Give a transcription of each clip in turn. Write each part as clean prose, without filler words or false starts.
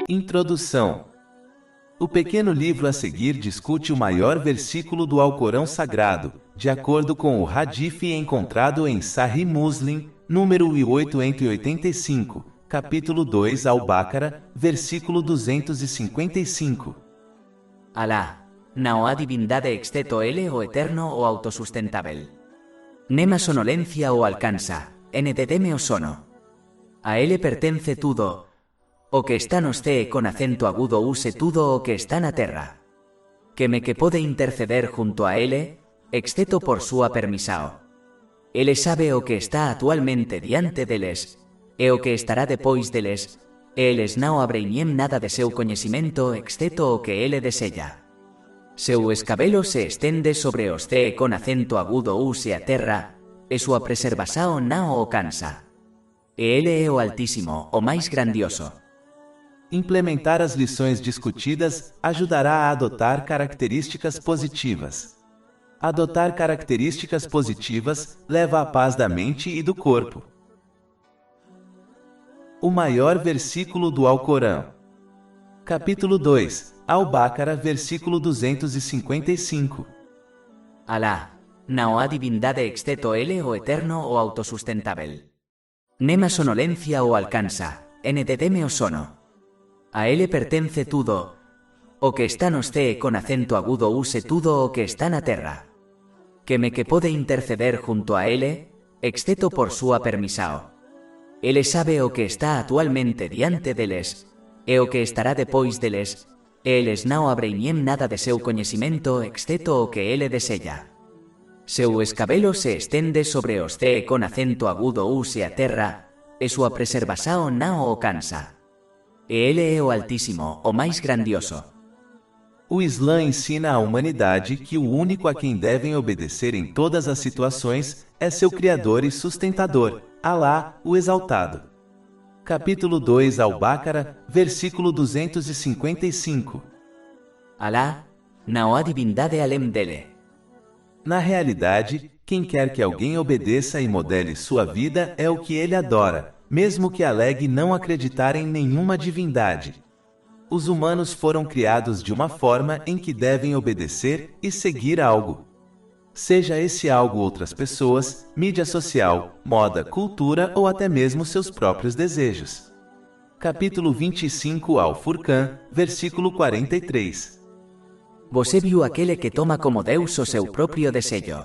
Introdução. O pequeno livro a seguir discute o maior versículo do Alcorão Sagrado, de acordo com o Hadith encontrado em Sahih Muslim, número 885, capítulo 2 Al-Baqarah, versículo 255. Alá, não há divindade exceto Ele o eterno o autosustentável. Nema sonolencia o alcanza, NTTM o sono. A Ele pertence tudo. O que está nos CE con acento agudo use tudo o que está na terra. Que pode interceder junto a Ele, exceto por súa permisao. Ele sabe o que está actualmente diante deles, e o que estará depois deles, e eles não abreñem nada de seu coñecimento exceto o que Ele desella. Seu escabelo se estende sobre os CE con acento agudo use a terra, e súa preservação não o cansa. E Ele é o Altíssimo, o mais grandioso. Implementar as lições discutidas ajudará a adotar características positivas. Adotar características positivas leva à paz da mente e do corpo. O maior versículo do Alcorão. Capítulo 2, Al-Baqarah, versículo 255. Alá, não há divindade exceto Ele o eterno o autosustentável. Nema sonolencia o alcanza, NTTM o sono. A Ele pertence tudo. O que está nos CE con acento agudo use tudo o que está na terra. Que pode interceder junto a Ele, exceto por súa permisao. Ele sabe o que está actualmente diante deles, e o que estará depois deles, e eles não abreñem nada de seu coñecimento exceto o que Ele desella. Seu escabelo se estende sobre os CE con acento agudo use a terra, e súa preservação não o cansa. E Ele é o Altíssimo, o mais grandioso. O Islã ensina à humanidade que o único a quem devem obedecer em todas as situações é seu Criador e sustentador, Alá, o Exaltado. Capítulo 2 Al-Baqarah, versículo 255. Alá, não há divindade além dele. Na realidade, quem quer que alguém obedeça e modele sua vida é o que ele adora, mesmo que alegue não acreditar em nenhuma divindade. Os humanos foram criados de uma forma em que devem obedecer e seguir algo. Seja esse algo outras pessoas, mídia social, moda, cultura ou até mesmo seus próprios desejos. Capítulo 25 Al-Furqan, versículo 43. Você viu aquele que toma como Deus o seu próprio desejo.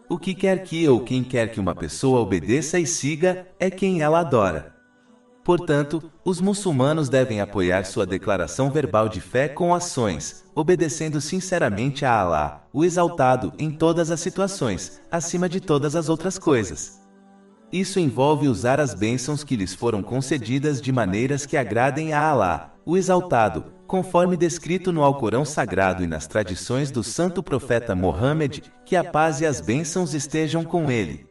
O que quer que ou quem quer que uma pessoa obedeça e siga é quem ela adora. Portanto, os muçulmanos devem apoiar sua declaração verbal de fé com ações, obedecendo sinceramente a Alá, o Exaltado, em todas as situações, acima de todas as outras coisas. Isso envolve usar as bênçãos que lhes foram concedidas de maneiras que agradem a Alá, o Exaltado, conforme descrito no Alcorão Sagrado e nas tradições do santo profeta Mohammed, que a paz e as bênçãos estejam com ele.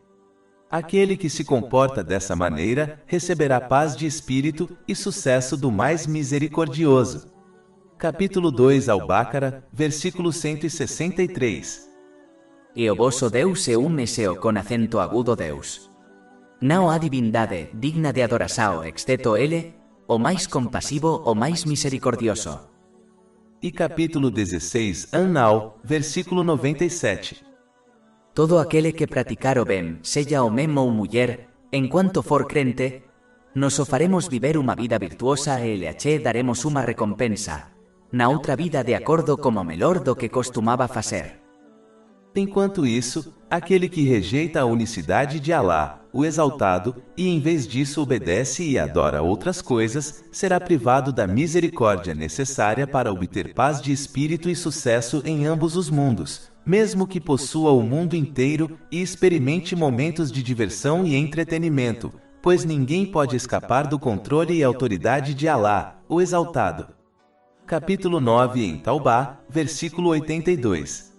Aquele que se comporta dessa maneira, receberá paz de espírito e sucesso do mais misericordioso. Capítulo 2 Al-Baqarah, versículo 163. E o vosso Deus é meseo con acento agudo Deus. Não há divindade digna de adoração exceto Ele, o mais compassivo, o mais misericordioso. E capítulo 16 An-Nahl, versículo 97. Todo aquele que praticar o bem, seja homem ou mulher, enquanto for crente, nos o faremos viver uma vida virtuosa e lhe daremos uma recompensa, na outra vida de acordo como melhor do que costumava fazer. Enquanto isso, aquele que rejeita a unicidade de Alá, o Exaltado, e em vez disso obedece e adora outras coisas, será privado da misericórdia necessária para obter paz de espírito e sucesso em ambos os mundos, mesmo que possua o mundo inteiro e experimente momentos de diversão e entretenimento, pois ninguém pode escapar do controle e autoridade de Alá, o Exaltado. Capítulo 9 em Taubá, versículo 82.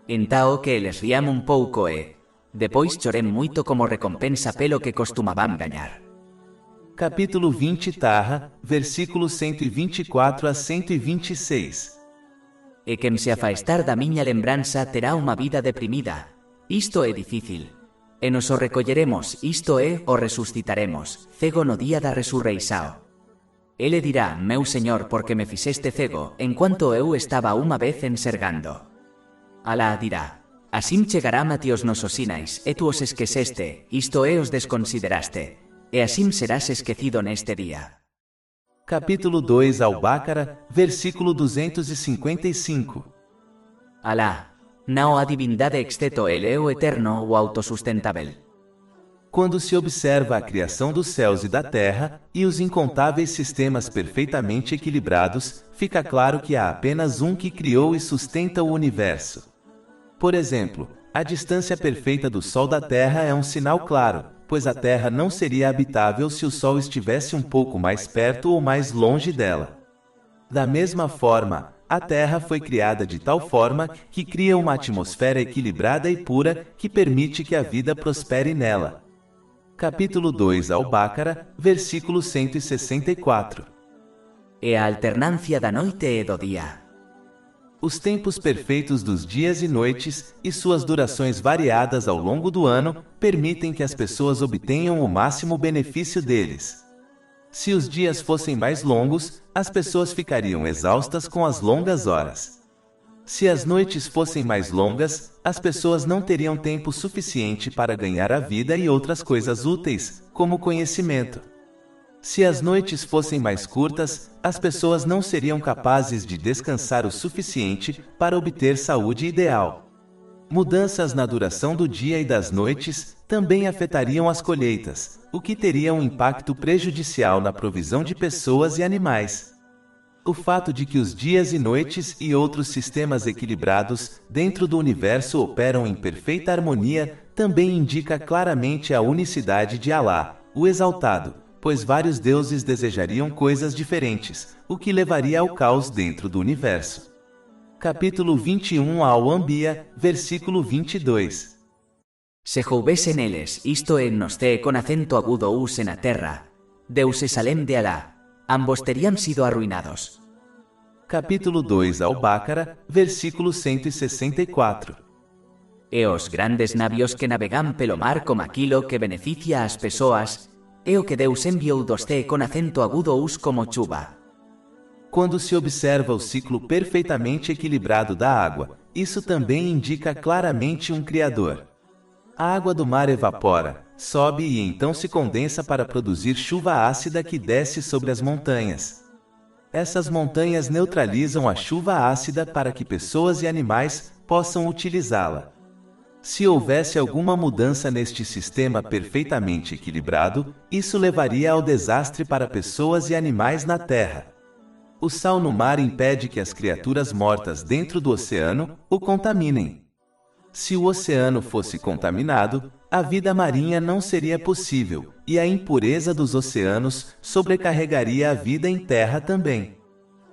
Então que eles riam pouco e, depois chorem muito como recompensa pelo que costumavam ganhar. Capítulo 20 Taha, versículos 124 a 126. E quem se afastar da minha lembrança terá uma vida deprimida. Isto é difícil. E nos o recolleremos, isto é, o resucitaremos, cego no dia da resurreição. Ele dirá, meu senhor, porque me fixeste cego, enquanto eu estaba uma vez enxergando. Alá dirá, assim chegará Matios nosos sinais, e tu os esqueceste, isto é, os desconsideraste, e assim serás esquecido neste dia. Capítulo 2 Al-Baqarah, versículo 255. Alá, não há divindade exceto Ele, o eterno, o autossustentável. Quando se observa a criação dos céus e da terra, e os incontáveis sistemas perfeitamente equilibrados, fica claro que há apenas um que criou e sustenta o universo. Por exemplo, a distância perfeita do Sol da Terra é um sinal claro, pois a Terra não seria habitável se o Sol estivesse um pouco mais perto ou mais longe dela. Da mesma forma, a Terra foi criada de tal forma que cria uma atmosfera equilibrada e pura que permite que a vida prospere nela. Capítulo 2 Al-Baqarah, versículo 164. E a alternância da noite e do dia. Os tempos perfeitos dos dias e noites, e suas durações variadas ao longo do ano, permitem que as pessoas obtenham o máximo benefício deles. Se os dias fossem mais longos, as pessoas ficariam exaustas com as longas horas. Se as noites fossem mais longas, as pessoas não teriam tempo suficiente para ganhar a vida e outras coisas úteis, como conhecimento. Se as noites fossem mais curtas, as pessoas não seriam capazes de descansar o suficiente para obter saúde ideal. Mudanças na duração do dia e das noites também afetariam as colheitas, o que teria um impacto prejudicial na provisão de pessoas e animais. O fato de que os dias e noites e outros sistemas equilibrados dentro do universo operam em perfeita harmonia também indica claramente a unicidade de Alá, o Exaltado, pois vários deuses desejariam coisas diferentes, o que levaria ao caos dentro do universo. Capítulo 21 Al-Anbiya, versículo 22. Se houvesen eles, isto é, nos te con acento agudo us na terra, deuses além de Alá, ambos teriam sido arruinados. Capítulo 2 Al-Baqarah, versículo 164. E os grandes navios que navegan pelo mar como aquilo que beneficia as pessoas, e o que Deus enviou dos te con acento agudo us como chuva. Quando se observa o ciclo perfeitamente equilibrado da água, isso também indica claramente um Criador. A água do mar evapora, sobe e então se condensa para produzir chuva ácida que desce sobre as montanhas. Essas montanhas neutralizam a chuva ácida para que pessoas e animais possam utilizá-la. Se houvesse alguma mudança neste sistema perfeitamente equilibrado, isso levaria ao desastre para pessoas e animais na Terra. O sal no mar impede que as criaturas mortas dentro do oceano o contaminem. Se o oceano fosse contaminado, a vida marinha não seria possível, e a impureza dos oceanos sobrecarregaria a vida em terra também.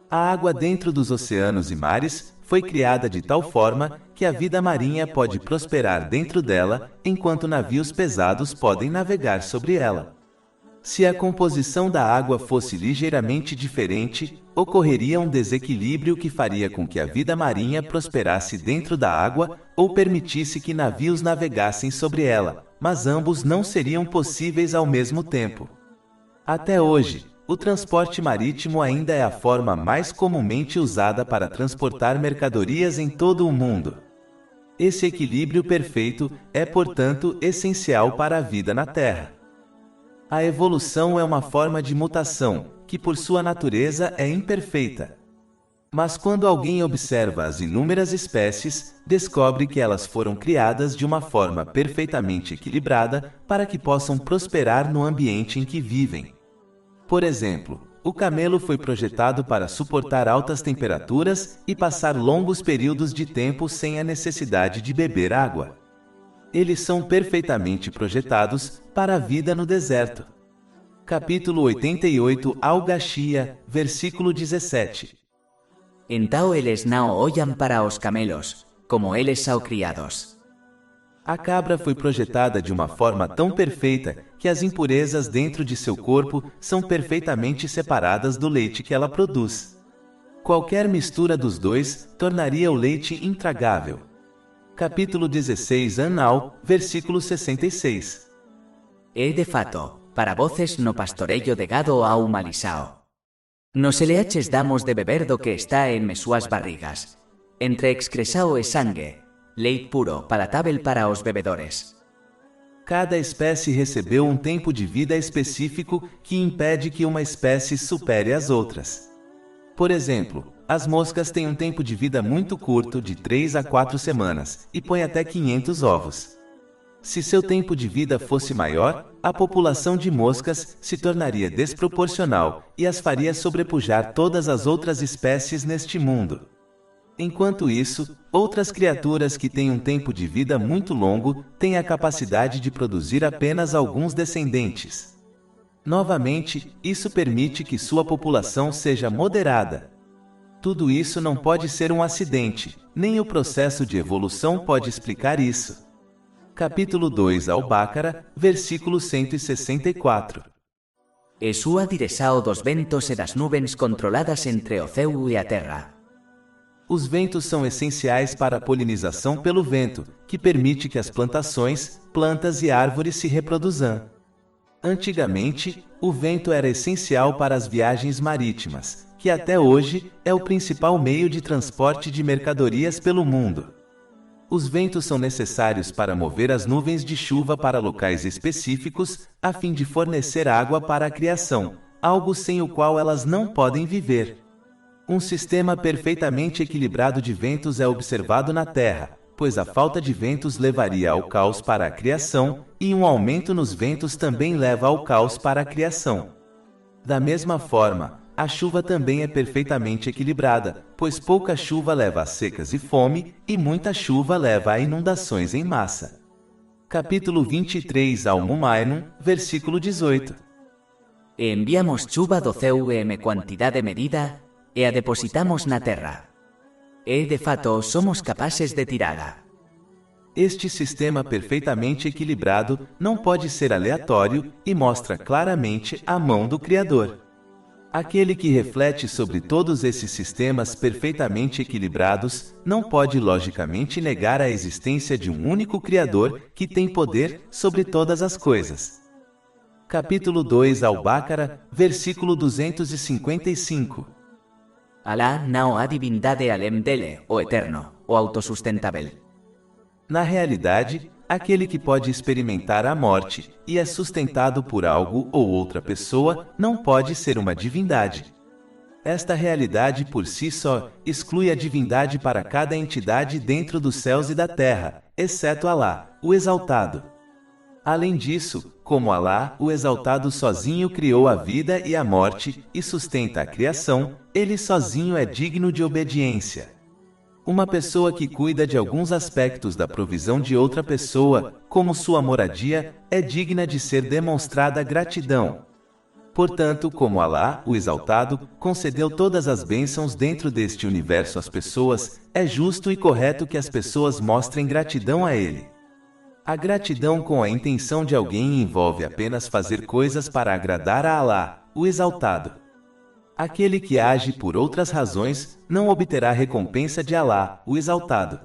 A água dentro dos oceanos e mares foi criada de tal forma que a vida marinha pode prosperar dentro dela, enquanto navios pesados podem navegar sobre ela. Se a composição da água fosse ligeiramente diferente, ocorreria um desequilíbrio que faria com que a vida marinha prosperasse dentro da água ou permitisse que navios navegassem sobre ela, mas ambos não seriam possíveis ao mesmo tempo. Até hoje, o transporte marítimo ainda é a forma mais comumente usada para transportar mercadorias em todo o mundo. Esse equilíbrio perfeito é, portanto, essencial para a vida na Terra. A evolução é uma forma de mutação, que por sua natureza é imperfeita. Mas quando alguém observa as inúmeras espécies, descobre que elas foram criadas de uma forma perfeitamente equilibrada para que possam prosperar no ambiente em que vivem. Por exemplo, o camelo foi projetado para suportar altas temperaturas e passar longos períodos de tempo sem a necessidade de beber água. Eles são perfeitamente projetados para a vida no deserto. Capítulo 88 Al-Ghashiyah, versículo 17. Então eles não olham para os camelos, como eles são criados. A cabra foi projetada de uma forma tão perfeita que as impurezas dentro de seu corpo são perfeitamente separadas do leite que ela produz. Qualquer mistura dos dois tornaria o leite intragável. Capítulo 16 An-Nahl, versículo 66. E de fato, para voces no pastoreio de gado há uma lição. Nos LHs damos de beber do que está en suas barrigas. Entre excresao e sangue, leite puro, palatável para os bebedores. Cada espécie recebeu um tempo de vida específico que impede que uma espécie supere as outras. Por exemplo, as moscas têm um tempo de vida muito curto, de 3 a 4 semanas, e põem até 500 ovos. Se seu tempo de vida fosse maior, a população de moscas se tornaria desproporcional e as faria sobrepujar todas as outras espécies neste mundo. Enquanto isso, outras criaturas que têm um tempo de vida muito longo têm a capacidade de produzir apenas alguns descendentes. Novamente, isso permite que sua população seja moderada. Tudo isso não pode ser um acidente, nem o processo de evolução pode explicar isso. Capítulo 2 Al-Baqarah, versículo 164. E sua direção dos ventos e das nuvens controladas entre o céu e a terra. Os ventos são essenciais para a polinização pelo vento, que permite que as plantações, plantas e árvores se reproduzam. Antigamente, o vento era essencial para as viagens marítimas, que até hoje é o principal meio de transporte de mercadorias pelo mundo. Os ventos são necessários para mover as nuvens de chuva para locais específicos, a fim de fornecer água para a criação, algo sem o qual elas não podem viver. Um sistema perfeitamente equilibrado de ventos é observado na Terra, pois a falta de ventos levaria ao caos para a criação, e um aumento nos ventos também leva ao caos para a criação. Da mesma forma, a chuva também é perfeitamente equilibrada, pois pouca chuva leva a secas e fome, e muita chuva leva a inundações em massa. Capítulo 23 Al-Mu'minun, versículo 18. E enviamos chuva do céu em quantidade medida, e a depositamos na terra. E de fato somos capazes de tirá-la. Este sistema perfeitamente equilibrado não pode ser aleatório e mostra claramente a mão do Criador. Aquele que reflete sobre todos esses sistemas perfeitamente equilibrados não pode logicamente negar a existência de um único Criador que tem poder sobre todas as coisas. Capítulo 2 Al-Baqarah, versículo 255. Alá não há divindade além dele, o eterno, o autossustentável. Na realidade, aquele que pode experimentar a morte e é sustentado por algo ou outra pessoa não pode ser uma divindade. Esta realidade por si só exclui a divindade para cada entidade dentro dos céus e da terra, exceto Alá, o Exaltado. Além disso, como Alá, o Exaltado sozinho criou a vida e a morte e sustenta a criação, ele sozinho é digno de obediência. Uma pessoa que cuida de alguns aspectos da provisão de outra pessoa, como sua moradia, é digna de ser demonstrada gratidão. Portanto, como Alá, o Exaltado, concedeu todas as bênçãos dentro deste universo às pessoas, é justo e correto que as pessoas mostrem gratidão a Ele. A gratidão com a intenção de alguém envolve apenas fazer coisas para agradar a Alá, o Exaltado. Aquele que age por outras razões, não obterá recompensa de Alá, o Exaltado.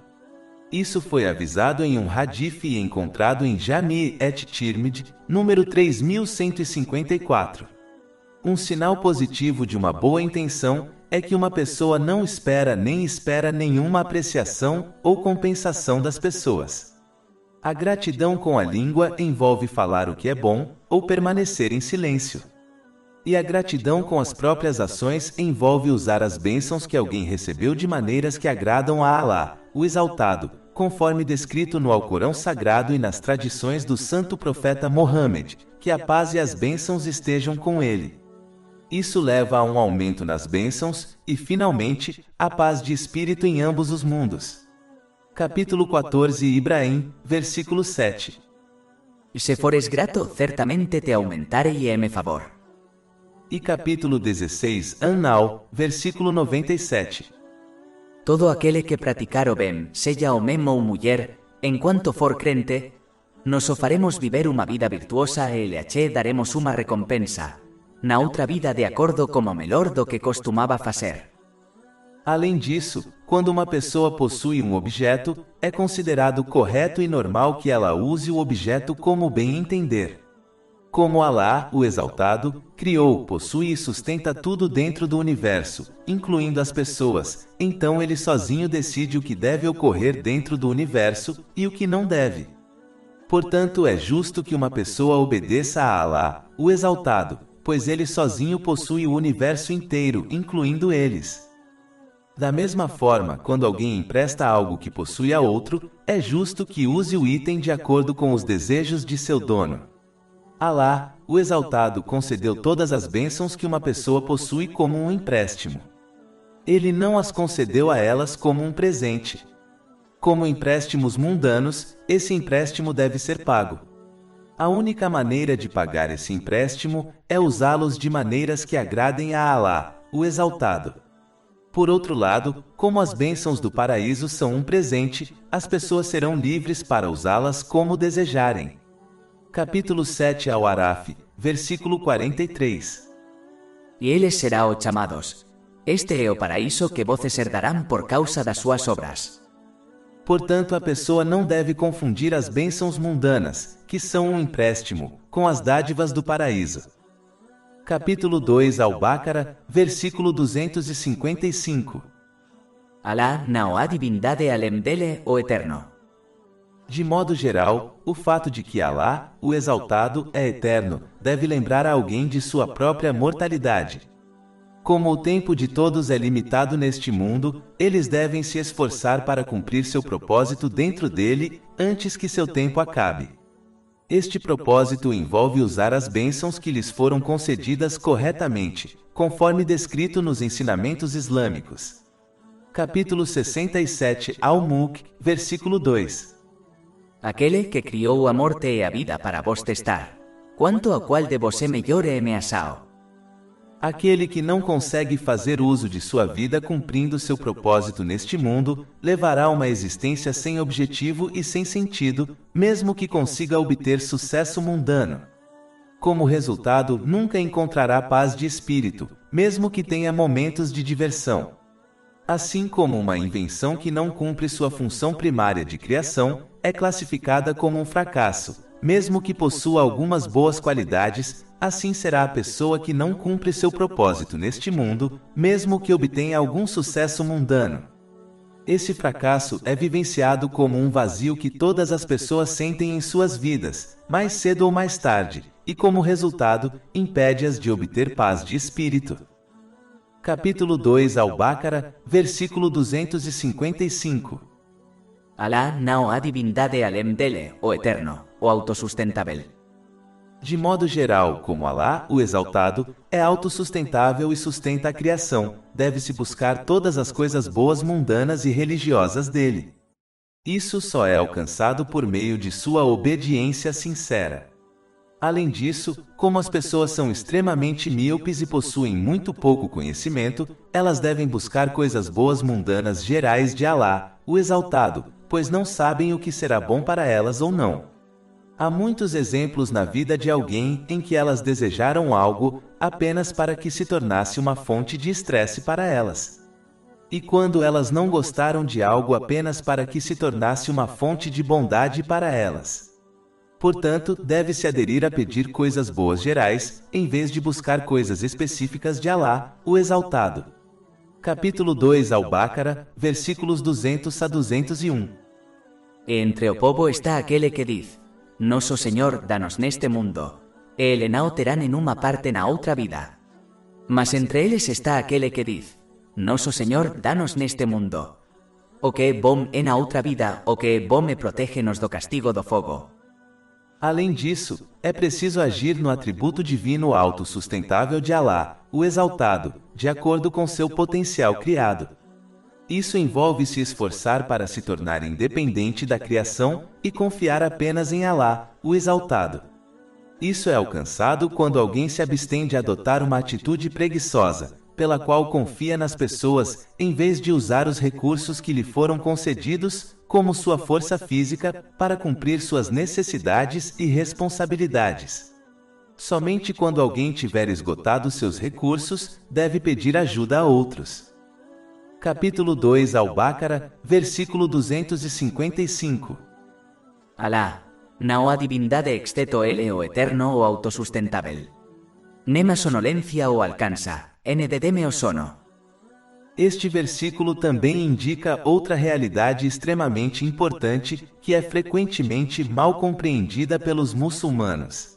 Isso foi avisado em um hadith e encontrado em Jami' et-Tirmidhi, número 3154. Um sinal positivo de uma boa intenção é que uma pessoa não espera nem espera nenhuma apreciação ou compensação das pessoas. A gratidão com a língua envolve falar o que é bom ou permanecer em silêncio. E a gratidão com as próprias ações envolve usar as bênçãos que alguém recebeu de maneiras que agradam a Alá, o Exaltado, conforme descrito no Alcorão Sagrado e nas tradições do santo profeta Mohammed, que a paz e as bênçãos estejam com ele. Isso leva a um aumento nas bênçãos e, finalmente, a paz de espírito em ambos os mundos. Capítulo 14 Ibrahim, versículo 7. Se fores grato, certamente te aumentarei em favor. E capítulo 16 An-Nahl, versículo 97. Todo aquele que praticar o bem, seja homem ou mulher, enquanto for crente, nos o faremos viver uma vida virtuosa e lhe daremos uma recompensa, na outra vida de acordo com o melhor do que costumava fazer. Além disso, quando uma pessoa possui um objeto, é considerado correto e normal que ela use o objeto como bem entender. Como Alá, o Exaltado, criou, possui e sustenta tudo dentro do universo, incluindo as pessoas, então ele sozinho decide o que deve ocorrer dentro do universo, e o que não deve. Portanto, é justo que uma pessoa obedeça a Alá, o Exaltado, pois ele sozinho possui o universo inteiro, incluindo eles. Da mesma forma, quando alguém empresta algo que possui a outro, é justo que use o item de acordo com os desejos de seu dono. Alá, o Exaltado, concedeu todas as bênçãos que uma pessoa possui como um empréstimo. Ele não as concedeu a elas como um presente. Como empréstimos mundanos, esse empréstimo deve ser pago. A única maneira de pagar esse empréstimo é usá-los de maneiras que agradem a Alá, o Exaltado. Por outro lado, como as bênçãos do paraíso são um presente, as pessoas serão livres para usá-las como desejarem. Capítulo 7 Al-Araf, versículo 43. E eles serão chamados. Este é o paraíso que voces herdarán por causa das suas obras. Portanto, a pessoa não deve confundir as bênçãos mundanas, que são um empréstimo, com as dádivas do paraíso. Capítulo 2 Al-Baqara, versículo 255. Alá não há divindade além dele, o Eterno. De modo geral, o fato de que Alá, o Exaltado, é eterno, deve lembrar a alguém de sua própria mortalidade. Como o tempo de todos é limitado neste mundo, eles devem se esforçar para cumprir seu propósito dentro dele, antes que seu tempo acabe. Este propósito envolve usar as bênçãos que lhes foram concedidas corretamente, conforme descrito nos ensinamentos islâmicos. Capítulo 67 Al-Mulk, versículo 2. Aquele que criou a morte e a vida para vos testar. Quanto a qual de vos é melhor e ameaçado? Aquele que não consegue fazer uso de sua vida cumprindo seu propósito neste mundo, levará uma existência sem objetivo e sem sentido, mesmo que consiga obter sucesso mundano. Como resultado, nunca encontrará paz de espírito, mesmo que tenha momentos de diversão. Assim como uma invenção que não cumpre sua função primária de criação, é classificada como um fracasso, mesmo que possua algumas boas qualidades, assim será a pessoa que não cumpre seu propósito neste mundo, mesmo que obtenha algum sucesso mundano. Esse fracasso é vivenciado como um vazio que todas as pessoas sentem em suas vidas, mais cedo ou mais tarde, e como resultado, impede-as de obter paz de espírito. Capítulo 2 Al-Baqara, versículo 255. Alá não há divindade além dele, o Eterno, o autossustentável. De modo geral, como Alá, o Exaltado, é autossustentável e sustenta a criação, deve-se buscar todas as coisas boas mundanas e religiosas dele. Isso só é alcançado por meio de sua obediência sincera. Além disso, como as pessoas são extremamente míopes e possuem muito pouco conhecimento, elas devem buscar coisas boas mundanas gerais de Alá, o Exaltado, pois não sabem o que será bom para elas ou não. Há muitos exemplos na vida de alguém em que elas desejaram algo apenas para que se tornasse uma fonte de estresse para elas. E quando elas não gostaram de algo apenas para que se tornasse uma fonte de bondade para elas. Portanto, deve-se aderir a pedir coisas boas gerais, em vez de buscar coisas específicas de Alá, o Exaltado. Capítulo 2 Al-Baqara, versículos 200 a 201. Entre o povo está aquele que diz: Nosso Senhor, danos neste mundo. E ele não terá nenhuma parte na outra vida. Mas entre eles está aquele que diz: Nosso Senhor, danos neste mundo. O que é bom é na outra vida, o que é bom e protege-nos do castigo do fogo. Além disso, é preciso agir no atributo divino autossustentável de Alá, o Exaltado, de acordo com seu potencial criado. Isso envolve se esforçar para se tornar independente da criação e confiar apenas em Alá, o Exaltado. Isso é alcançado quando alguém se abstém de adotar uma atitude preguiçosa, pela qual confia nas pessoas, em vez de usar os recursos que lhe foram concedidos, como sua força física, para cumprir suas necessidades e responsabilidades. Somente quando alguém tiver esgotado seus recursos, deve pedir ajuda a outros. Capítulo 2 Al-Baqara, versículo 255. Alá, não há divindade exceto ele o eterno ou autossustentável. Nema sonolencia o alcança, NDDM o sono. Este versículo também indica outra realidade extremamente importante que é frequentemente mal compreendida pelos muçulmanos.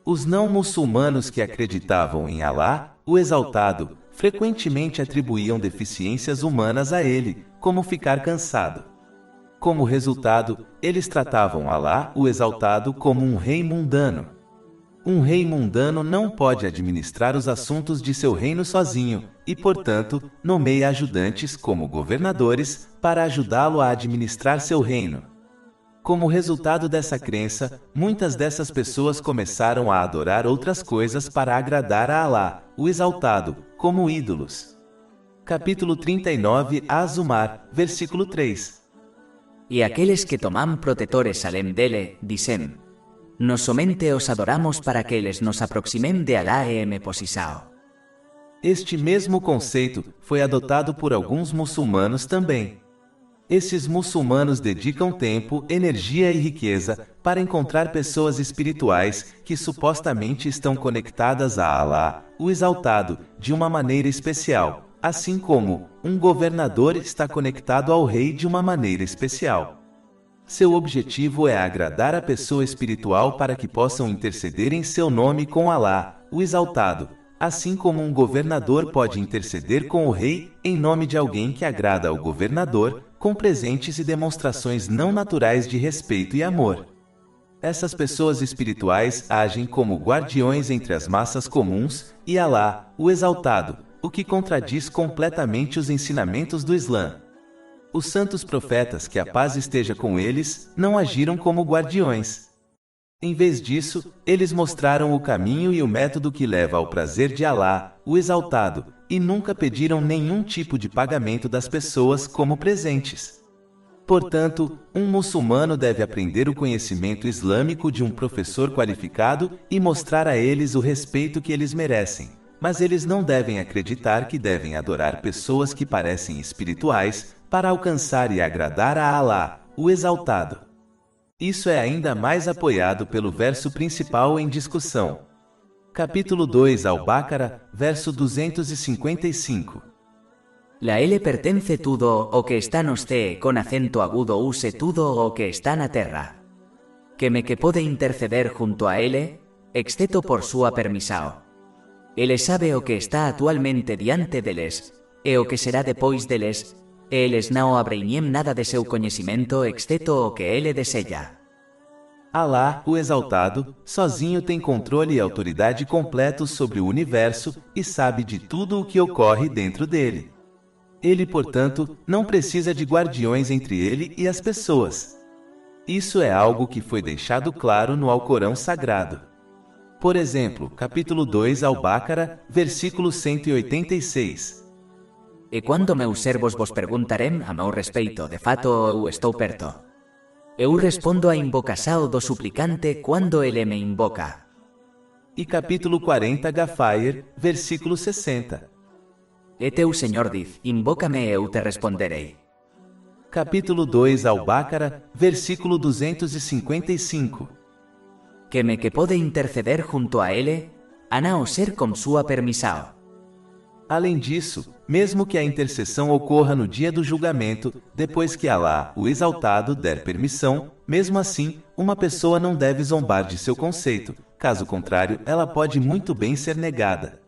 Os não muçulmanos que acreditavam em Alá, o Exaltado, frequentemente atribuíam deficiências humanas a ele, como ficar cansado. Como resultado, eles tratavam Alá, o Exaltado, como um rei mundano. Um rei mundano não pode administrar os assuntos de seu reino sozinho, e, portanto, nomeia ajudantes como governadores para ajudá-lo a administrar seu reino. Como resultado dessa crença, muitas dessas pessoas começaram a adorar outras coisas para agradar a Alá, o Exaltado, como ídolos. Capítulo 39, Az-Zumar, versículo 3. E aqueles que tomam protetores além dele, dizem: Nós somente os adoramos para que eles nos aproximem de Alá e me posisao. Este mesmo conceito foi adotado por alguns muçulmanos também. Esses muçulmanos dedicam tempo, energia e riqueza para encontrar pessoas espirituais que supostamente estão conectadas a Alá, o Exaltado, de uma maneira especial, assim como um governador está conectado ao rei de uma maneira especial. Seu objetivo é agradar a pessoa espiritual para que possam interceder em seu nome com Alá, o Exaltado, assim como um governador pode interceder com o rei em nome de alguém que agrada ao governador, com presentes e demonstrações não naturais de respeito e amor. Essas pessoas espirituais agem como guardiões entre as massas comuns e Alá, o Exaltado, o que contradiz completamente os ensinamentos do Islã. Os santos profetas, que a paz esteja com eles, não agiram como guardiões. Em vez disso, eles mostraram o caminho e o método que leva ao prazer de Alá, o Exaltado, e nunca pediram nenhum tipo de pagamento das pessoas como presentes. Portanto, um muçulmano deve aprender o conhecimento islâmico de um professor qualificado e mostrar a eles o respeito que eles merecem, mas eles não devem acreditar que devem adorar pessoas que parecem espirituais para alcançar e agradar a Alá, o Exaltado. Isso é ainda mais apoiado pelo verso principal em discussão. Capítulo 2 Al-Baqarah, verso 255. La L pertence tudo o que está nos C con acento agudo use tudo o que está na terra. Que pode interceder junto a L, exceto por sua permisao. Ele sabe o que está actualmente diante deles, e o que será depois deles, e eles não abreinem nada de seu conhecimento exceto o que ele deseja. Alá, o Exaltado, sozinho tem controle e autoridade completos sobre o universo e sabe de tudo o que ocorre dentro dele. Ele, portanto, não precisa de guardiões entre ele e as pessoas. Isso é algo que foi deixado claro no Alcorão Sagrado. Por exemplo, capítulo 2 Al-Baqarah, versículo 186. E quando meus servos vos perguntarem a meu respeito, de fato eu estou perto. Eu respondo a invocação do suplicante quando ele me invoca. E capítulo 40 Ghafir, versículo 60. E teu Senhor diz, invoca-me e eu te responderei. Capítulo 2 Al-Baqarah, versículo 255. Que pode interceder junto a ele, a não ser com sua permissão. Além disso, mesmo que a intercessão ocorra no dia do julgamento, depois que Alá, o Exaltado, der permissão, mesmo assim, uma pessoa não deve zombar de seu conceito, caso contrário, ela pode muito bem ser negada.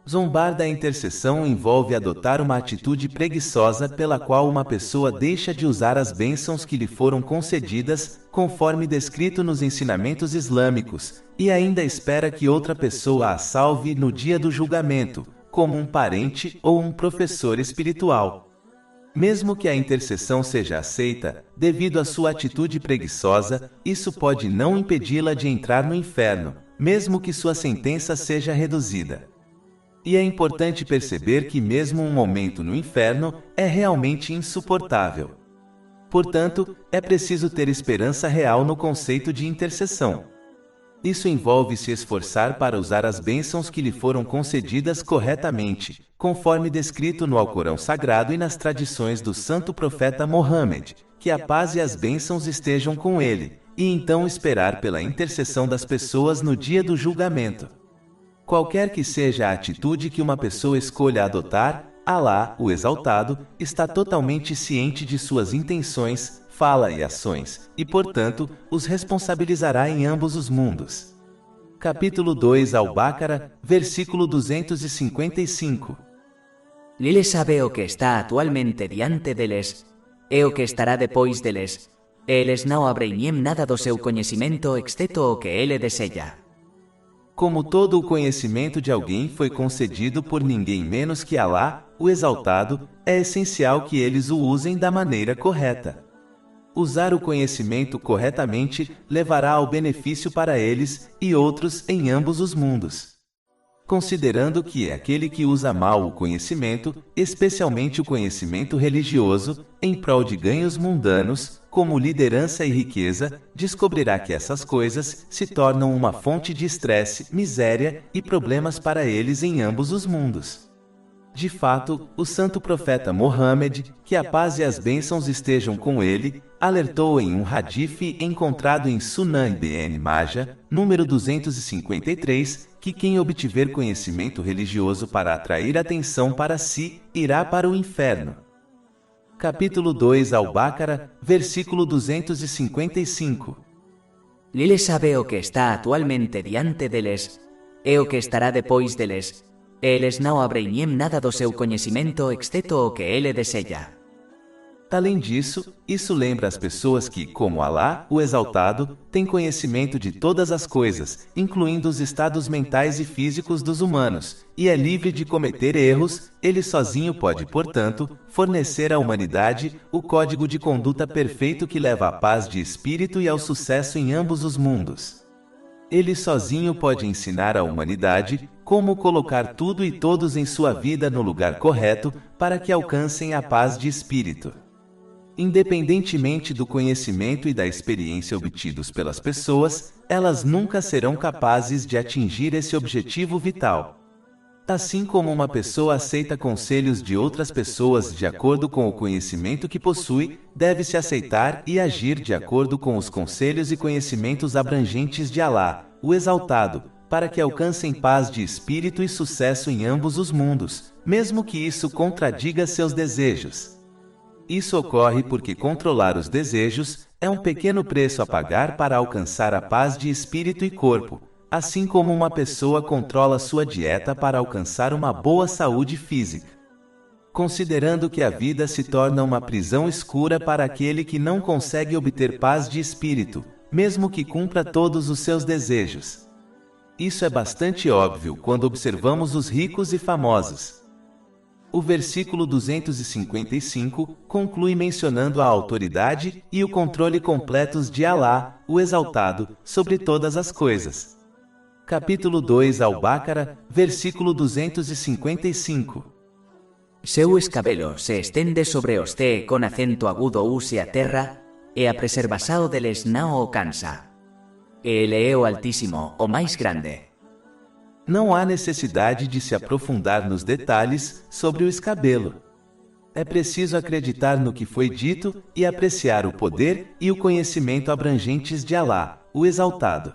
Zombar da intercessão envolve adotar uma atitude preguiçosa pela qual uma pessoa deixa de usar as bênçãos que lhe foram concedidas, conforme descrito nos ensinamentos islâmicos, e ainda espera que outra pessoa a salve no dia do julgamento, como um parente ou um professor espiritual. Mesmo que a intercessão seja aceita, devido à sua atitude preguiçosa, isso pode não impedi-la de entrar no inferno, mesmo que sua sentença seja reduzida. E é importante perceber que mesmo um momento no inferno é realmente insuportável. Portanto, é preciso ter esperança real no conceito de intercessão. Isso envolve se esforçar para usar as bênçãos que lhe foram concedidas corretamente, conforme descrito no Alcorão Sagrado e nas tradições do santo profeta Mohammed, que a paz e as bênçãos estejam com ele, e então esperar pela intercessão das pessoas no dia do julgamento. Qualquer que seja a atitude que uma pessoa escolha adotar, Alá, o Exaltado, está totalmente ciente de suas intenções, fala e ações, e portanto, os responsabilizará em ambos os mundos. Capítulo 2 Al-Baqarah, versículo 255. Ele sabe o que está atualmente diante deles, e o que estará depois deles. Eles não abrem nada do seu conhecimento exceto o que ele deseja. Como todo o conhecimento de alguém foi concedido por ninguém menos que Alá, o Exaltado, é essencial que eles o usem da maneira correta. Usar o conhecimento corretamente levará ao benefício para eles e outros em ambos os mundos. Considerando que aquele que usa mal o conhecimento, especialmente o conhecimento religioso, em prol de ganhos mundanos, como liderança e riqueza, descobrirá que essas coisas se tornam uma fonte de estresse, miséria e problemas para eles em ambos os mundos. De fato, o santo profeta Mohammed, que a paz e as bênçãos estejam com ele, alertou em um hadith encontrado em Sunan Ibn Majah, número 253, que quem obtiver conhecimento religioso para atrair atenção para si, irá para o inferno. Capítulo 2 Al-Baqarah, versículo 255. Ele sabe o que está atualmente diante deles, e o que estará depois deles. Eles não abrem nada do seu conhecimento exceto o que ele deseja. Além disso, isso lembra as pessoas que, como Alá, o Exaltado, tem conhecimento de todas as coisas, incluindo os estados mentais e físicos dos humanos, e é livre de cometer erros. Ele sozinho pode, portanto, fornecer à humanidade o código de conduta perfeito que leva à paz de espírito e ao sucesso em ambos os mundos. Ele sozinho pode ensinar à humanidade como colocar tudo e todos em sua vida no lugar correto para que alcancem a paz de espírito. Independentemente do conhecimento e da experiência obtidos pelas pessoas, elas nunca serão capazes de atingir esse objetivo vital. Assim como uma pessoa aceita conselhos de outras pessoas de acordo com o conhecimento que possui, deve-se aceitar e agir de acordo com os conselhos e conhecimentos abrangentes de Alá, o Exaltado, para que alcancem paz de espírito e sucesso em ambos os mundos, mesmo que isso contradiga seus desejos. Isso ocorre porque controlar os desejos é um pequeno preço a pagar para alcançar a paz de espírito e corpo, assim como uma pessoa controla sua dieta para alcançar uma boa saúde física. Considerando que a vida se torna uma prisão escura para aquele que não consegue obter paz de espírito, mesmo que cumpra todos os seus desejos. Isso é bastante óbvio quando observamos os ricos e famosos. O versículo 255 conclui mencionando a autoridade e o controle completos de Alá, o Exaltado, sobre todas as coisas. Capítulo 2 Al-Baqarah, versículo 255. Seu escabelo se estende sobre os T con acento agudo use a terra, e a preservação deles não o cansa. Ele é o Altíssimo, o mais grande. Não há necessidade de se aprofundar nos detalhes sobre o escabelo. É preciso acreditar no que foi dito e apreciar o poder e o conhecimento abrangentes de Alá, o Exaltado.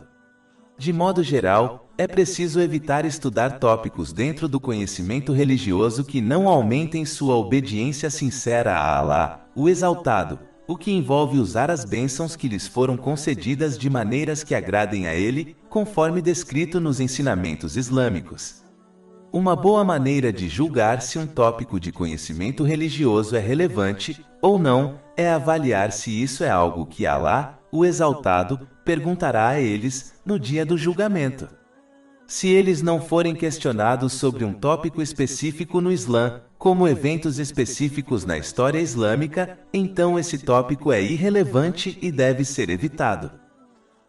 De modo geral, é preciso evitar estudar tópicos dentro do conhecimento religioso que não aumentem sua obediência sincera a Alá, o Exaltado, o que envolve usar as bênçãos que lhes foram concedidas de maneiras que agradem a ele, conforme descrito nos ensinamentos islâmicos. Uma boa maneira de julgar se um tópico de conhecimento religioso é relevante ou não é avaliar se isso é algo que Alá, o Exaltado, perguntará a eles no dia do julgamento. Se eles não forem questionados sobre um tópico específico no Islã, como eventos específicos na história islâmica, então esse tópico é irrelevante e deve ser evitado.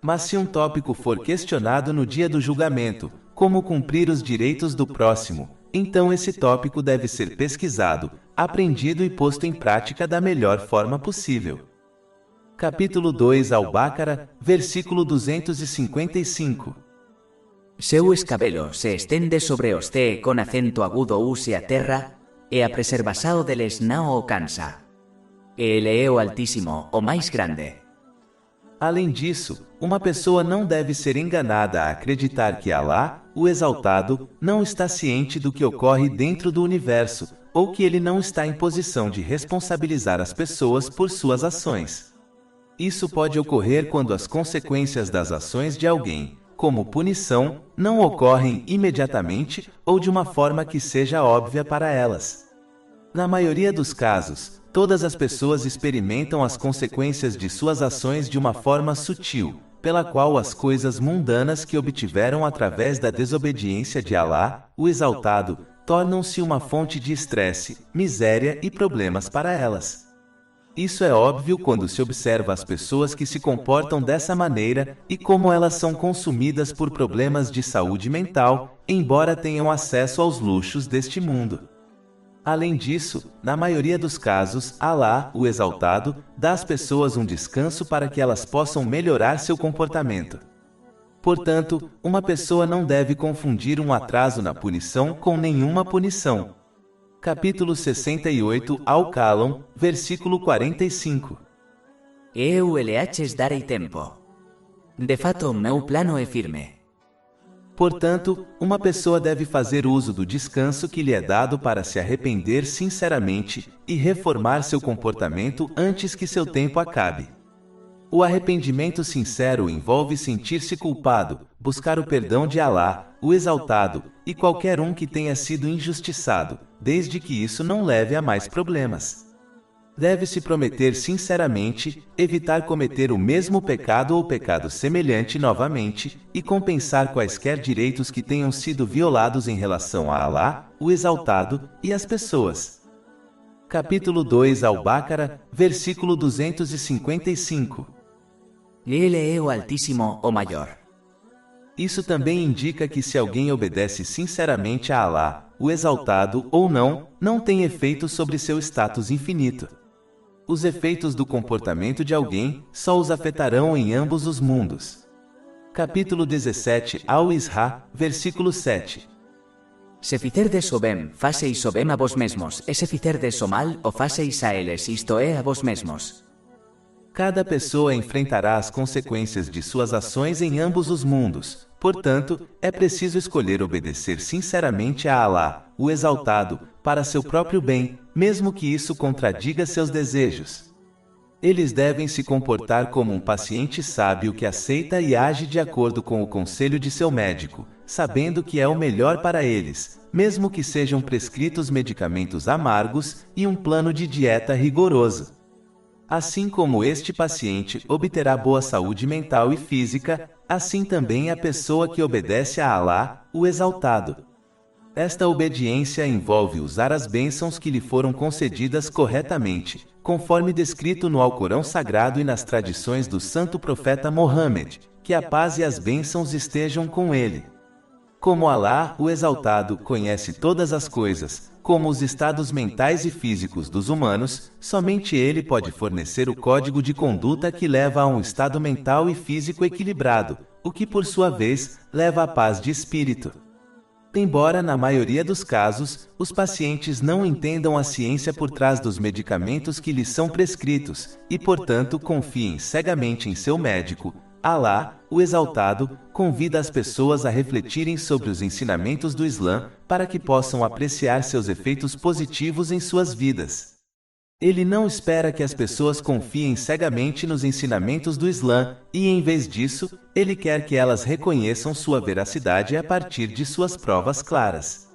Mas se um tópico for questionado no dia do julgamento, como cumprir os direitos do próximo, então esse tópico deve ser pesquisado, aprendido e posto em prática da melhor forma possível. Capítulo 2 Al-Baqarah, versículo 255. Seu escabelo se estende sobre os T con acento agudo use a terra, e a preservação deles não o cansa. Ele é o Altíssimo, o mais grande. Além disso, uma pessoa não deve ser enganada a acreditar que Alá, o Exaltado, não está ciente do que ocorre dentro do universo, ou que ele não está em posição de responsabilizar as pessoas por suas ações. Isso pode ocorrer quando as consequências das ações de alguém, como punição, não ocorrem imediatamente ou de uma forma que seja óbvia para elas. Na maioria dos casos, todas as pessoas experimentam as consequências de suas ações de uma forma sutil, pela qual as coisas mundanas que obtiveram através da desobediência de Alá, o Exaltado, tornam-se uma fonte de estresse, miséria e problemas para elas. Isso é óbvio quando se observa as pessoas que se comportam dessa maneira e como elas são consumidas por problemas de saúde mental, embora tenham acesso aos luxos deste mundo. Além disso, na maioria dos casos, Alá, o Exaltado, dá às pessoas um descanso para que elas possam melhorar seu comportamento. Portanto, uma pessoa não deve confundir um atraso na punição com nenhuma punição. Capítulo 68 Al-Kalon, versículo 45. Eu lhes darei tempo. De fato, meu plano é firme. Portanto, uma pessoa deve fazer uso do descanso que lhe é dado para se arrepender sinceramente e reformar seu comportamento antes que seu tempo acabe. O arrependimento sincero envolve sentir-se culpado, buscar o perdão de Alá, o Exaltado, e qualquer um que tenha sido injustiçado, desde que isso não leve a mais problemas. Deve-se prometer sinceramente, evitar cometer o mesmo pecado ou pecado semelhante novamente, e compensar quaisquer direitos que tenham sido violados em relação a Alá, o Exaltado, e as pessoas. Capítulo 2 Al-Baqara, versículo 255. Ele é o Altíssimo, o Maior. Isso também indica que se alguém obedece sinceramente a Alá, o Exaltado, ou não tem efeito sobre seu status infinito. Os efeitos do comportamento de alguém só os afetarão em ambos os mundos. Capítulo 17 Al-Isra, versículo 7. Se fizerdes o bem, faceis o bem a vós mesmos, e se fizerdes o mal, o faceis a eles, isto é, a vós mesmos. Cada pessoa enfrentará as consequências de suas ações em ambos os mundos. Portanto, é preciso escolher obedecer sinceramente a Alá, o Exaltado, para seu próprio bem, mesmo que isso contradiga seus desejos. Eles devem se comportar como um paciente sábio que aceita e age de acordo com o conselho de seu médico, sabendo que é o melhor para eles, mesmo que sejam prescritos medicamentos amargos e um plano de dieta rigoroso. Assim como este paciente obterá boa saúde mental e física, assim também a pessoa que obedece a Alá, o Exaltado. Esta obediência envolve usar as bênçãos que lhe foram concedidas corretamente, conforme descrito no Alcorão Sagrado e nas tradições do santo profeta Mohammed, que a paz e as bênçãos estejam com ele. Como Alá, o Exaltado, conhece todas as coisas, como os estados mentais e físicos dos humanos, somente ele pode fornecer o código de conduta que leva a um estado mental e físico equilibrado, o que por sua vez leva à paz de espírito. Embora na maioria dos casos, os pacientes não entendam a ciência por trás dos medicamentos que lhes são prescritos, e portanto confiem cegamente em seu médico, Alá, o Exaltado, convida as pessoas a refletirem sobre os ensinamentos do Islã, para que possam apreciar seus efeitos positivos em suas vidas. Ele não espera que as pessoas confiem cegamente nos ensinamentos do Islã, e em vez disso, ele quer que elas reconheçam sua veracidade a partir de suas provas claras.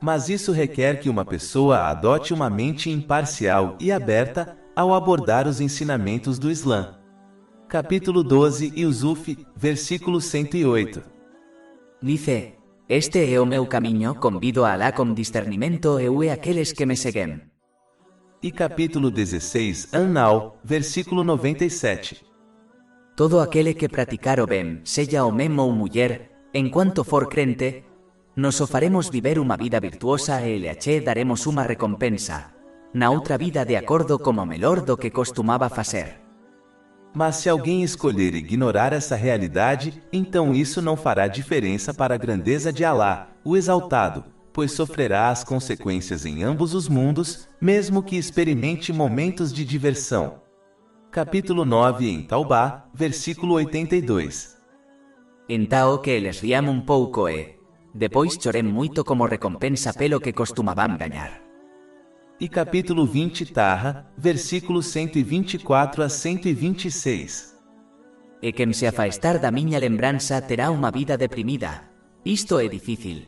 Mas isso requer que uma pessoa adote uma mente imparcial e aberta ao abordar os ensinamentos do Islã. Capítulo 12 Yusuf, versículo 108. Dice, este é o meu caminho, convido a Alá com discernimento e aqueles que me seguem. E capítulo 16 An-Nahl, versículo 97. Todo aquele que praticar o bem, seja homem ou mulher, enquanto for crente, nos o faremos viver uma vida virtuosa e lhe daremos uma recompensa, na outra vida de acordo como melhor do que costumava fazer. Mas se alguém escolher ignorar essa realidade, então isso não fará diferença para a grandeza de Alá, o Exaltado, pois sofrerá as consequências em ambos os mundos, mesmo que experimente momentos de diversão. Capítulo 9 em Taubá, versículo 82. Então que eles riam pouco e, depois chorem muito como recompensa pelo que costumavam ganhar. E capítulo 20 Tarra, versículos 124 a 126. E quem se afastar da minha lembrança terá uma vida deprimida. Isto é difícil.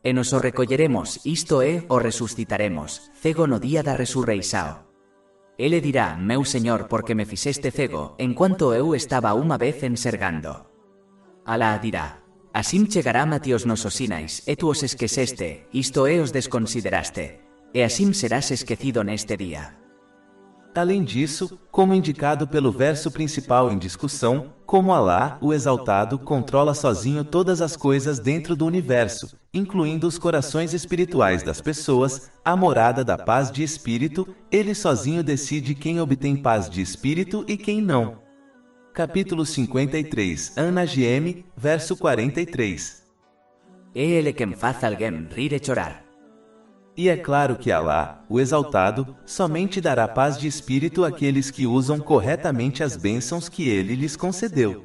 E nos o recolleremos, isto é, o resucitaremos, cego no día da resurreição. Ele dirá, meu Senhor, porque me fixeste cego, enquanto eu estaba uma vez enxergando. Alá dirá, assim chegarán a ti os nosos sinais, e tu os esqueceste, isto é, os desconsideraste, e assim serás esquecido neste dia. Além disso, como indicado pelo verso principal em discussão, como Alá, o Exaltado, controla sozinho todas as coisas dentro do universo, incluindo os corações espirituais das pessoas, a morada da paz de espírito, ele sozinho decide quem obtém paz de espírito e quem não. Capítulo 53, An-Najm, verso 43. É ele quem faz alguém rir e chorar. E é claro que Alá, o Exaltado, somente dará paz de espírito àqueles que usam corretamente as bênçãos que ele lhes concedeu.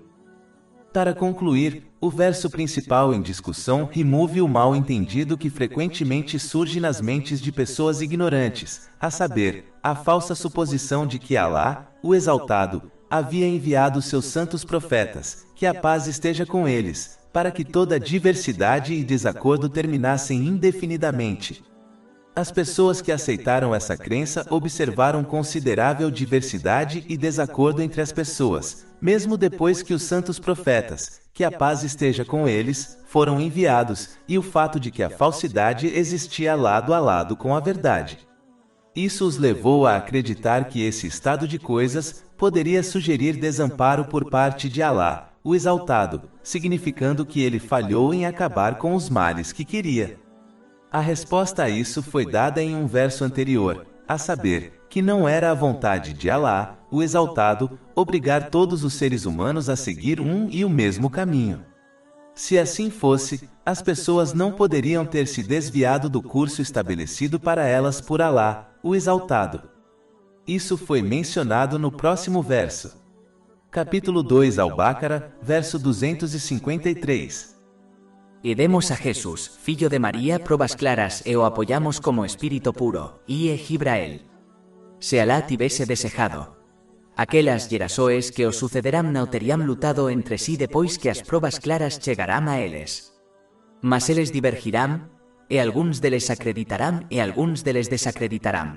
Para concluir, o verso principal em discussão remove o mal-entendido que frequentemente surge nas mentes de pessoas ignorantes, a saber, a falsa suposição de que Alá, o Exaltado, havia enviado seus santos profetas, que a paz esteja com eles, para que toda diversidade e desacordo terminassem indefinidamente. As pessoas que aceitaram essa crença observaram considerável diversidade e desacordo entre as pessoas, mesmo depois que os santos profetas, que a paz esteja com eles, foram enviados, e o fato de que a falsidade existia lado a lado com a verdade. Isso os levou a acreditar que esse estado de coisas poderia sugerir desamparo por parte de Alá, o Exaltado, significando que ele falhou em acabar com os males que queria. A resposta a isso foi dada em um verso anterior, a saber, que não era a vontade de Alá, o Exaltado, obrigar todos os seres humanos a seguir um e o mesmo caminho. Se assim fosse, as pessoas não poderiam ter se desviado do curso estabelecido para elas por Alá, o Exaltado. Isso foi mencionado no próximo verso. Capítulo 2 Al-Baqarah, verso 253. E demos a Jesus, filho de María, provas claras e o apoyamos como espírito puro, e é Gibrael. Se Alá tivese desejado. Aquelas gerasoes que os sucederán não teriam lutado entre si depois que as provas claras chegarán a eles. Mas eles divergirán, e alguns deles acreditarán e alguns deles desacreditarán.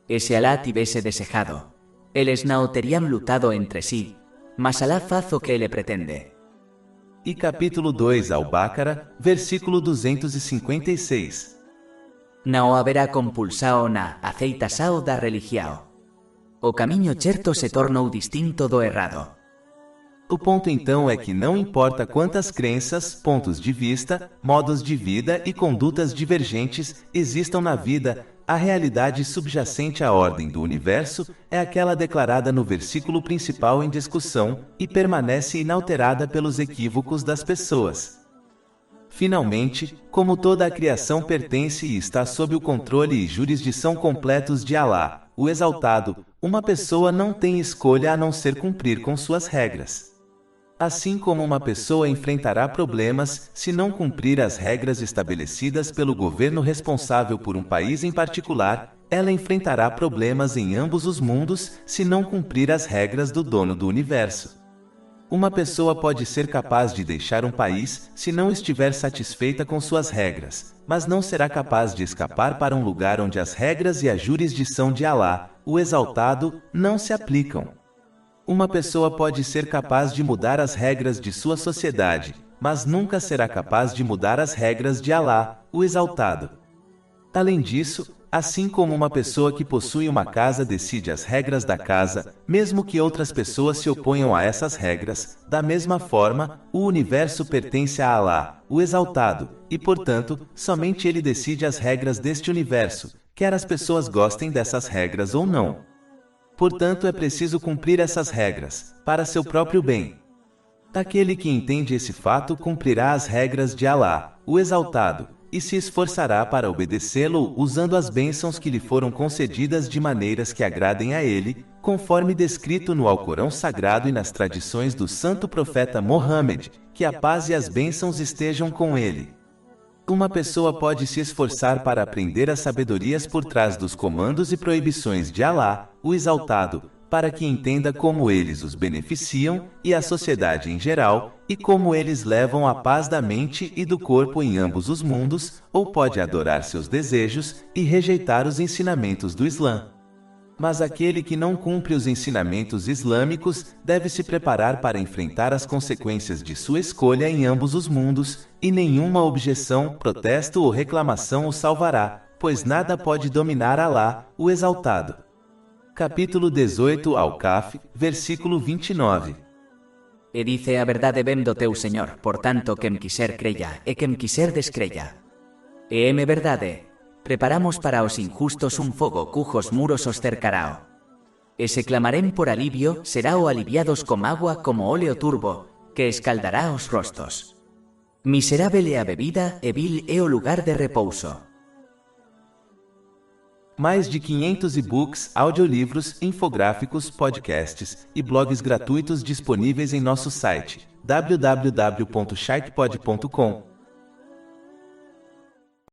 E se Alá tivese desejado, eles não teriam lutado entre si, mas Alá faz o que ele pretende. E capítulo 2 Al-Baqarah, versículo 256. Não haverá compulsão na aceitação da religião. O caminho certo se tornou distinto do errado. O ponto então é que não importa quantas crenças, pontos de vista, modos de vida e condutas divergentes existam na vida, a realidade subjacente à ordem do universo é aquela declarada no versículo principal em discussão e permanece inalterada pelos equívocos das pessoas. Finalmente, como toda a criação pertence e está sob o controle e jurisdição completos de Alá, o Exaltado, uma pessoa não tem escolha a não ser cumprir com suas regras. Assim como uma pessoa enfrentará problemas se não cumprir as regras estabelecidas pelo governo responsável por um país em particular, ela enfrentará problemas em ambos os mundos se não cumprir as regras do dono do universo. Uma pessoa pode ser capaz de deixar um país se não estiver satisfeita com suas regras, mas não será capaz de escapar para um lugar onde as regras e a jurisdição de Alá, o Exaltado, não se aplicam. Uma pessoa pode ser capaz de mudar as regras de sua sociedade, mas nunca será capaz de mudar as regras de Alá, o Exaltado. Além disso, assim como uma pessoa que possui uma casa decide as regras da casa, mesmo que outras pessoas se oponham a essas regras, da mesma forma, o universo pertence a Alá, o Exaltado, e portanto, somente ele decide as regras deste universo, quer as pessoas gostem dessas regras ou não. Portanto, é preciso cumprir essas regras, para seu próprio bem. Aquele que entende esse fato cumprirá as regras de Alá, o Exaltado, e se esforçará para obedecê-lo usando as bênçãos que lhe foram concedidas de maneiras que agradem a ele, conforme descrito no Alcorão Sagrado e nas tradições do santo profeta Mohammed, que a paz e as bênçãos estejam com ele. Uma pessoa pode se esforçar para aprender as sabedorias por trás dos comandos e proibições de Alá, o Exaltado, para que entenda como eles os beneficiam, e a sociedade em geral, e como eles levam a paz da mente e do corpo em ambos os mundos, ou pode adorar seus desejos e rejeitar os ensinamentos do Islã. Mas aquele que não cumpre os ensinamentos islâmicos deve se preparar para enfrentar as consequências de sua escolha em ambos os mundos, e nenhuma objeção, protesto ou reclamação o salvará, pois nada pode dominar Alá, o Exaltado. Capítulo 18 Al-Kahf, versículo 29. E dice a verdade vem do teu Senhor, portanto quem quiser creia, e quem quiser descreia. E é verdade. Preparamos para os injustos un fogo cujos muros os cercará. E se clamarem por alivio, será o aliviados com água como óleo turbo, que escaldará os rostos. Miserável é a bebida, e vil é o lugar de repouso. Mais de 500 e-books, audiolivros, infográficos, podcasts e blogs gratuitos disponíveis em nosso site www.sharkpod.com.